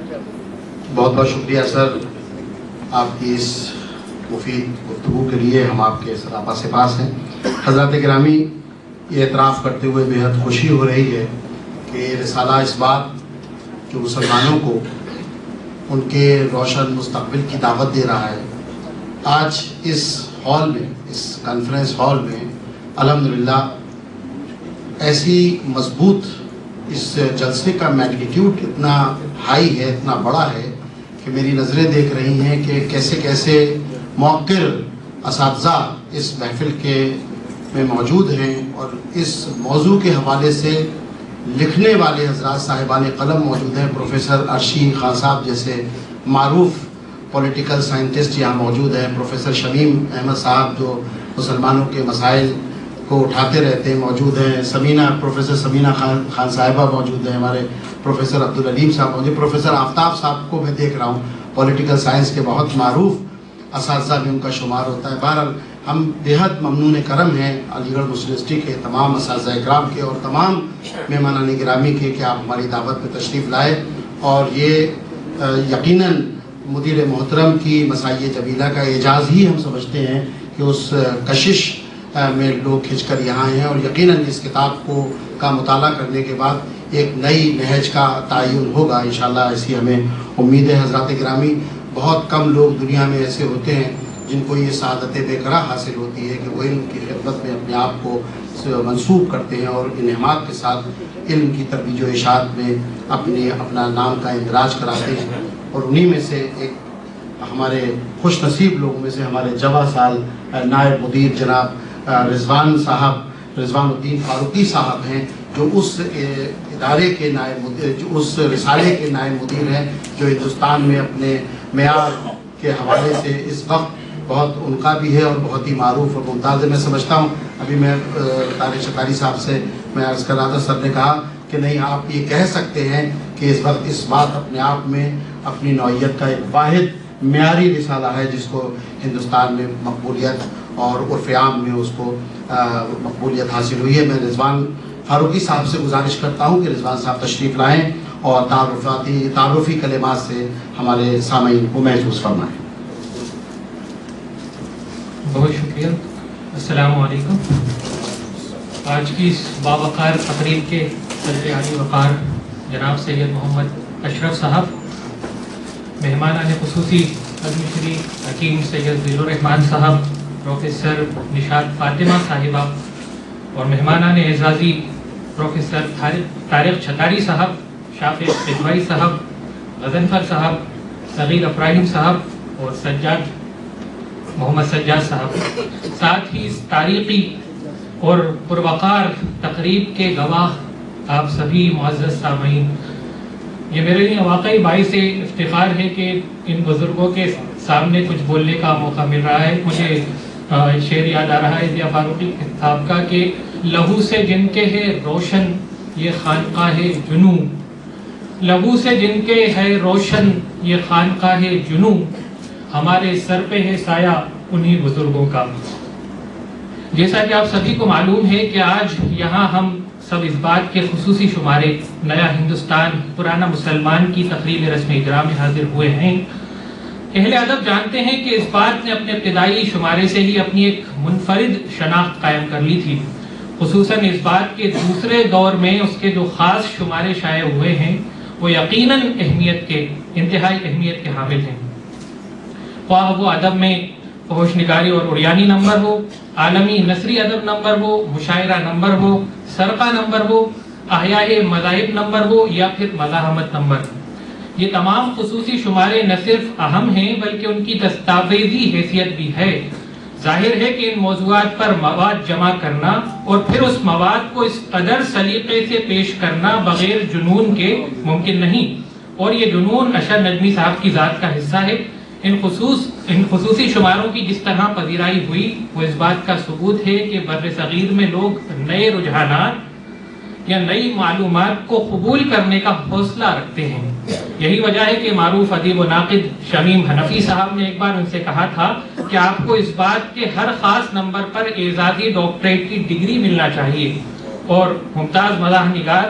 بہت بہت شکریہ سر آپ کی اس مفید گفتگو کے لیے. ہم آپ کے سراپا سپاس ہیں. حضرات گرامی، یہ اعتراف کرتے ہوئے بےحد خوشی ہو رہی ہے کہ یہ رسالہ اس بات جو مسلمانوں کو ان کے روشن مستقبل کی دعوت دے رہا ہے، آج اس ہال میں، اس کانفرنس ہال میں الحمدللہ ایسی مضبوط اس جلسے کا میگنیٹیوڈ اتنا ہائی ہے، اتنا بڑا ہے کہ میری نظریں دیکھ رہی ہیں کہ کیسے کیسے موقر اساتذہ اس محفل کے میں موجود ہیں اور اس موضوع کے حوالے سے لکھنے والے حضرات صاحبان قلم موجود ہیں. پروفیسر عرشی خان صاحب جیسے معروف پولیٹیکل سائنٹسٹ یہاں موجود ہیں. پروفیسر شمیم احمد صاحب جو مسلمانوں کے مسائل کو اٹھاتے رہتے ہیں موجود ہیں. پروفیسر سمینہ خان صاحبہ موجود ہیں. ہمارے پروفیسر عبدالعلیم صاحب موجود ہیں. پروفیسر آفتاب صاحب کو میں دیکھ رہا ہوں، پولیٹیکل سائنس کے بہت معروف اساتذہ میں ان کا شمار ہوتا ہے. بہرحال ہم بےحد ممنون کرم ہیں علی گڑھ مسلم یونیورسٹی کے تمام اساتذہ اکرام کے اور تمام مہمانان گرامی کے کہ آپ ہماری دعوت میں تشریف لائے. اور یہ یقیناً مدیر محترم کی مساعی جمیلہ کا اعجاز ہی ہم سمجھتے ہیں کہ اس کشش میں لوگ کھنچ کر یہاں ہیں. اور یقیناً اس کتاب کا مطالعہ کرنے کے بعد ایک نئی نہج کا تعین ہوگا انشاءاللہ، ایسی ہمیں امید ہے. حضرات گرامی، بہت کم لوگ دنیا میں ایسے ہوتے ہیں جن کو یہ سعادت بے کرہ حاصل ہوتی ہے کہ وہ علم کی خدمت میں اپنے آپ کو منسوب کرتے ہیں اور انہماک کے ساتھ علم کی ترویج و اشاعت میں اپنا نام کا اندراج کراتے ہیں. اور انہی میں سے ایک ہمارے خوش نصیب لوگوں میں سے ہمارے جواں سال نائب مدیر جناب رضوان الدین فاروقی صاحب ہیں، جو اس ادارے کے نائب مدیر، جو اس رسالے کے نائب مدیر ہیں، جو ہندوستان میں اپنے معیار کے حوالے سے اس وقت بہت ان کا بھی ہے اور بہت ہی معروف اور ممتاز ہے. میں سمجھتا ہوں ابھی میں طارق شکاری صاحب سے میں عرض کر رہا تھا، سر نے کہا کہ نہیں، آپ یہ کہہ سکتے ہیں کہ اس وقت اس بات اپنے آپ میں اپنی نوعیت کا ایک واحد معیاری رسالہ ہے جس کو ہندوستان میں مقبولیت اور عرف عام میں اس کو مقبولیت حاصل ہوئی ہے. میں رضوان فاروقی صاحب سے گزارش کرتا ہوں کہ رضوان صاحب تشریف لائیں اور تعارفی کلمات سے ہمارے سامعین کو محظوظ فرمائیں. بہت شکریہ. السلام علیکم. آج کی اس باوقار تقریب کے صدر عالی وقار جناب سید محمد اشرف صاحب، مہمانان خصوصی عظیم شری حکیم سید ذیل الرحمان صاحب، پروفیسر نشاط فاطمہ صاحبہ اور مہمانان اعزازی پروفیسر طارق چھتاری صاحب، شافق قدوائی صاحب، غضنفر صاحب، صغیر ابراہیم صاحب اور محمد سجاد صاحب، ساتھ ہی اس تاریخی اور پروقار تقریب کے گواہ آپ سبھی معزز سامعین، یہ میرے لیے واقعی باعث افتخار ہے کہ ان بزرگوں کے سامنے کچھ بولنے کا موقع مل رہا ہے. مجھے شعر یاد آ رہا ہے ضیاء فاروقی صاحب کا کہ لہو سے جن کے ہے روشن یہ خانقاہ جنوں، لہو سے جن کے ہے روشن یہ خانقاہ جنوں، ہمارے سر پہ ہے سایہ انہی بزرگوں کا. جیسا کہ آپ سبھی کو معلوم ہے کہ آج یہاں ہم سب اس بات کے خصوصی شمارے نیا ہندوستان پرانا مسلمان کی تقریب رسم اجرا میں حاضر ہوئے ہیں. اہل ادب جانتے ہیں کہ اس بات نے اپنے ابتدائی شمارے سے ہی اپنی ایک منفرد شناخت قائم کر لی تھی، خصوصاً اس بات کے دوسرے دور میں اس کے جو خاص شمارے شائع ہوئے ہیں وہ یقیناً انتہائی اہمیت کے حامل ہیں. خواہ وہ ادب میں فحش نگاری اور اریانی نمبر ہو، عالمی نثری ادب نمبر ہو، مشاعرہ نمبر ہو، سرقہ نمبر ہو، احیاء مذاہب نمبر ہو یا پھر مزاحمت نمبر. یہ تمام خصوصی شمارے نہ صرف اہم ہیں بلکہ ان کی دستاویزی حیثیت بھی ہے. ظاہر ہے کہ ان موضوعات پر مواد جمع کرنا اور پھر اس مواد کو اس قدر سلیقے سے پیش کرنا بغیر جنون کے ممکن نہیں، اور یہ جنون اشر نجمی صاحب کی ذات کا حصہ ہے. ان خصوصی شماروں کی جس طرح پذیرائی ہوئی وہ اس بات کا ثبوت ہے کہ بر صغیر میں لوگ نئے رجحانات یا نئی معلومات کو قبول کرنے کا حوصلہ رکھتے ہیں. یہی وجہ ہے کہ معروف ادیب و ناقد شمیم حنفی صاحب نے ایک بار ان سے کہا تھا کہ آپ کو اس بات کے ہر خاص نمبر پر اعزازی ڈاکٹریٹ کی ڈگری ملنا چاہیے. اور ممتاز مزاح نگار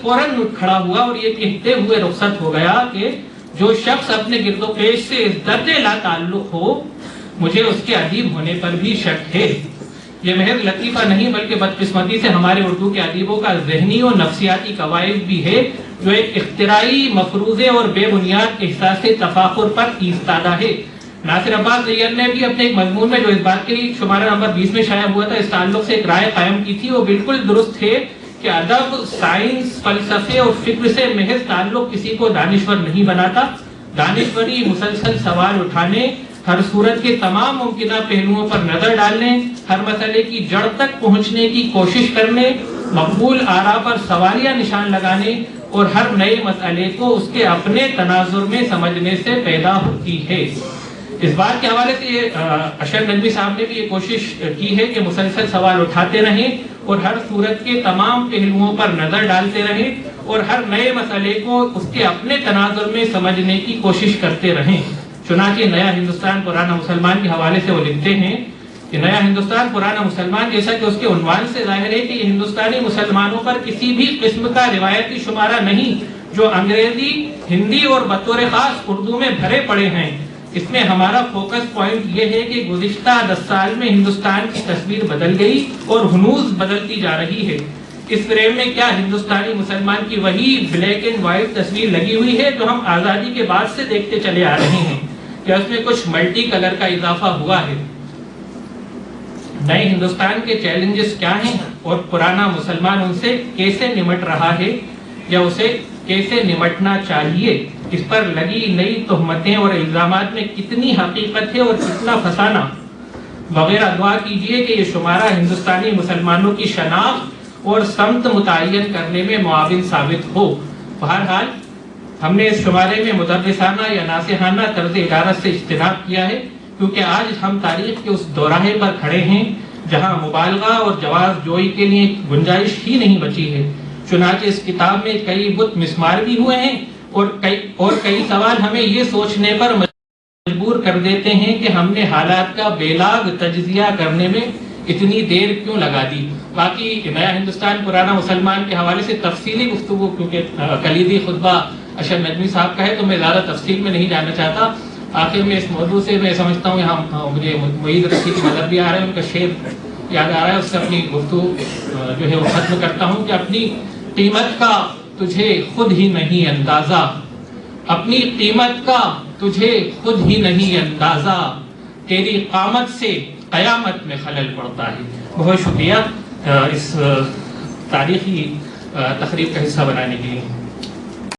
فوراً اٹھ کھڑا ہوا اور یہ کہتے ہوئے رخصت ہو گیا کہ جو شخص اپنے گرد و پیش سے اس درجے لا تعلق ہو مجھے اس کے ادیب ہونے پر بھی شک ہے۔ یہ محض لطیفہ نہیں بلکہ بدقسمتی سے ہمارے اردو کے ادیبوں کا ذہنی اور نفسیاتی قواعد بھی ہے جو ایک اختراعی مفروضے اور بے بنیاد احساس تفاخر پر ایستادہ ہے۔ ناصر عباس زیر نے بھی اپنے ایک مضمون میں جو اس بات کے لیے شمارہ نمبر 20 میں شائع ہوا تھا اس تعلق سے ایک رائے قائم کی تھی، وہ بالکل درست ہے کہ ادب سائنس فلسفے اور فکر سے محض تعلق کسی کو دانشور نہیں بناتا۔ دانشوری مسلسل سوال اٹھانے، ہر صورت کے تمام ممکنہ پہلوؤں پر نظر ڈالنے، ہر مسئلے کی جڑ تک پہنچنے کی کوشش کرنے، مقبول آراء پر سوالیہ نشان لگانے اور ہر نئے مسئلے کو اس کے اپنے تناظر میں سمجھنے سے پیدا ہوتی ہے۔ اس بات کے حوالے سے اشرف نجوی صاحب نے بھی یہ کوشش کی ہے کہ مسلسل سوال اٹھاتے رہیں اور ہر صورت کے تمام پہلوؤں پر نظر ڈالتے رہیں اور ہر نئے مسئلے کو اس کے اپنے تناظر میں سمجھنے کی کوشش کرتے رہیں۔ چنانچہ نیا ہندوستان پرانا مسلمان کے حوالے سے وہ لکھتے ہیں کہ نیا ہندوستان پرانا مسلمان جیسا کہ اس کے عنوان سے ظاہر ہے کہ یہ ہندوستانی مسلمانوں پر کسی بھی قسم کا روایتی شمارہ نہیں جو انگریزی، ہندی اور بطور خاص اردو میں بھرے پڑے ہیں۔ اس میں ہمارا فوکس پوائنٹ یہ ہے کہ گزشتہ 10 سال میں ہندوستان کی تصویر بدل گئی اور ہنوز بدلتی جا رہی ہے۔ اس فریم میں کیا ہندوستانی مسلمان کی وہی بلیک اینڈ وائٹ تصویر لگی ہوئی ہے جو ہم آزادی کے بعد سے دیکھتے چلے آ رہے ہیں، کیا اس میں کچھ ملٹی کلر کا اضافہ ہوا ہے؟ نئے ہندوستان کے چیلنجز کیا ہیں اور پرانا مسلمان ان سے کیسے نمٹ رہا ہے یا اسے کیسے نمٹنا چاہیے؟ اس پر لگی نئی تہمتیں اور الزامات میں کتنی حقیقت ہے اور کتنا فسانہ وغیرہ؟ دعا کیجئے کہ یہ شمارہ ہندوستانی مسلمانوں کی شناخت اور سمت متعین کرنے میں معاون ثابت ہو۔ بہرحال ہم نے اس شمارے میں مدرسانہ یا ناصحانہ طرز ادارت سے اجتناب کیا ہے کیونکہ آج ہم تاریخ کے اس دوراہے پر کھڑے ہیں جہاں مبالغہ اور جواز جوئی کے لیے گنجائش ہی نہیں بچی ہے۔ چنانچہ اس کتاب میں کئی بت مسمار بھی ہوئے ہیں اور کئی سوال ہمیں یہ سوچنے پر مجبور کر دیتے ہیں کہ ہم نے حالات کا بیلاگ تجزیہ کرنے میں اتنی دیر کیوں لگا دی۔ باقی نیا ہندوستان پرانا مسلمان کے حوالے سے تفصیلی گفتگو کیونکہ کلیدی خطبہ اشرف نجوی صاحب کا ہے تو میں زیادہ تفصیل میں نہیں جانا چاہتا۔ آخر میں اس موضوع سے میں سمجھتا ہوں مجھے معید رشید کی نظر بھی آ رہا ہے، ان کا شعر یاد آ رہا ہے، اس سے اپنی گفتگو جو ہے وہ ختم کرتا ہوں کہ اپنی قیمت کا تجھے خود ہی نہیں اندازہ، اپنی قیمت کا تجھے خود ہی نہیں اندازہ، تیری قامت سے قیامت میں خلل پڑتا ہے۔ بہت شکریہ اس تاریخی تقریب کا حصہ بنانے کے لیے۔